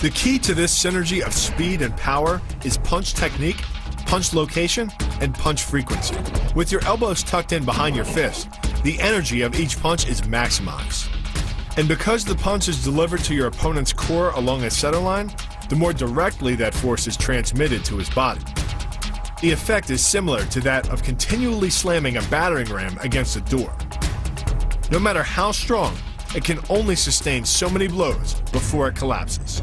The key to this synergy of speed and power is punch technique, punch location, and punch frequency. With your elbows tucked in behind your fist, the energy of each punch is maximized. And because the punch is delivered to your opponent's core along a center line, the more directly that force is transmitted to his body. The effect is similar to that of continually slamming a battering ram against a door. No matter how strong, it can only sustain so many blows before it collapses.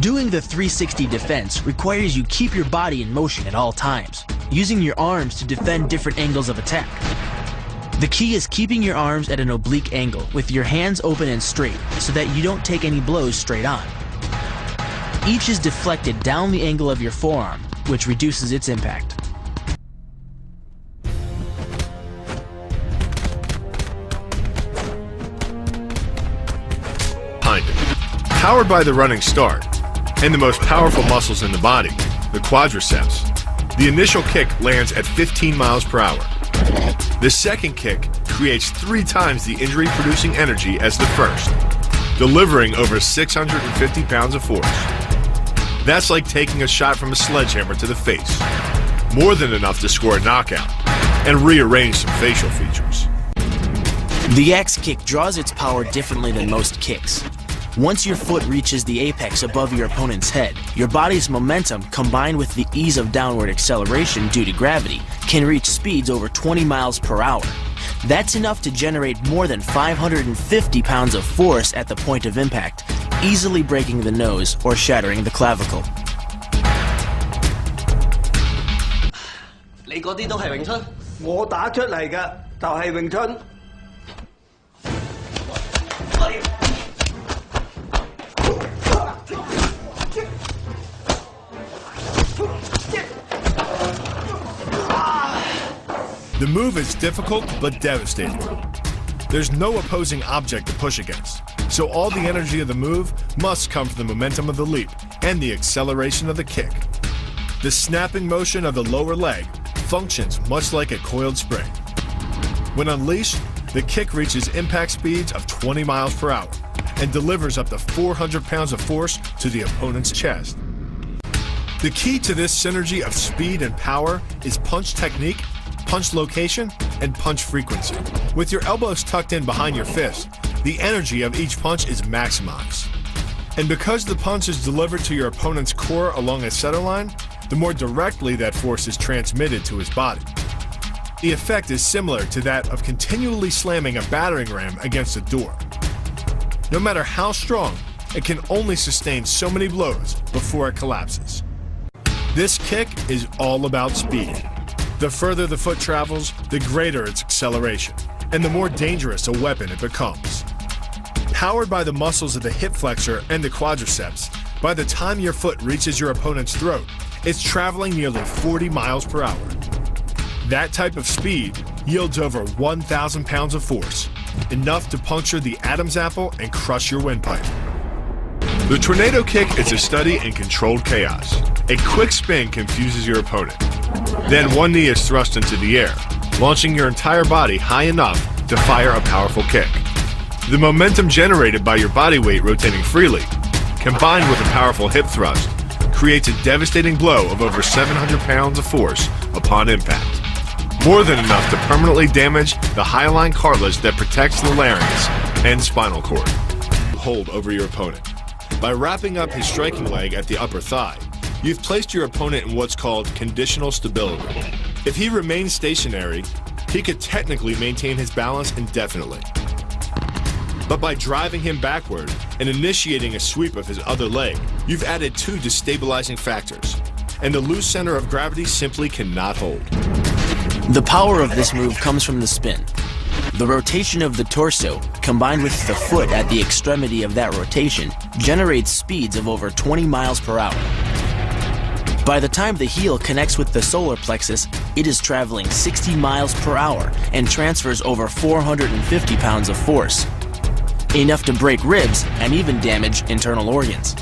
Doing the 360 defense requires you keep your body in motion at all times, using your arms to defend different angles of attack. The key is keeping your arms at an oblique angle with your hands open and straight so that you don't take any blows straight on. Each is deflected down the angle of your forearm, which reduces its impact. Powered by the running start and the most powerful muscles in the body, the quadriceps, the initial kick lands at 15 miles per hour. The second kick creates 3 times the injury-producing energy as the first, delivering over 650 pounds of force. That's like taking a shot from a sledgehammer to the face, more than enough to score a knockout and rearrange some facial features. The axe kick draws its power differently than most kicks. Once your foot reaches the apex above your opponent's head, your body's momentum, combined with the ease of downward acceleration due to gravity, can reach speeds over 20 miles per hour. That's enough to generate more than 550 pounds of force at the point of impact, easily breaking the nose or shattering the clavicle. 你嗰啲都係詠春？我打出嚟嘅就係詠春。The move is difficult but devastating. There's no opposing object to push against, so all the energy of the move must come from the momentum of the leap and the acceleration of the kick. The snapping motion of the lower leg functions much like a coiled spring. When unleashed, the kick reaches impact speeds of 20 miles per hour and delivers up to 400 pounds of force to the opponent's chest. The key to this synergy of speed and power is punch technique, punch location, and punch frequency. With your elbows tucked in behind your fist, the energy of each punch is maximized. And because the punch is delivered to your opponent's core along a center line, the more directly that force is transmitted to his body. The effect is similar to that of continually slamming a battering ram against a door. No matter how strong, it can only sustain so many blows before it collapses. This kick is all about speed. The further the foot travels, the greater its acceleration, and the more dangerous a weapon it becomes. Powered by the muscles of the hip flexor and the quadriceps, by the time your foot reaches your opponent's throat, it's traveling nearly 40 miles per hour. That type of speed yields over 1,000 pounds of force, enough to puncture the Adam's apple and crush your windpipe. The tornado kick is a study in controlled chaos. A quick spin confuses your opponent. Then one knee is thrust into the air, launching your entire body high enough to fire a powerful kick. The momentum generated by your body weight rotating freely, combined with a powerful hip thrust, creates a devastating blow of over 700 pounds of force upon impact. More than enough to permanently damage the hyaline cartilage that protects the larynx and spinal cord. Hold over your opponent. By wrapping up his striking leg at the upper thigh, you've placed your opponent in what's called conditional stability. If he remains stationary, he could technically maintain his balance indefinitely. But by driving him backward and initiating a sweep of his other leg, you've added 2 destabilizing factors, and the loose center of gravity simply cannot hold. The power of this move comes from the spin. The rotation of the torso, combined with the foot at the extremity of that rotation, generates speeds of over 20 miles per hour. By the time the heel connects with the solar plexus, it is traveling 60 miles per hour and transfers over 450 pounds of force, enough to break ribs and even damage internal organs.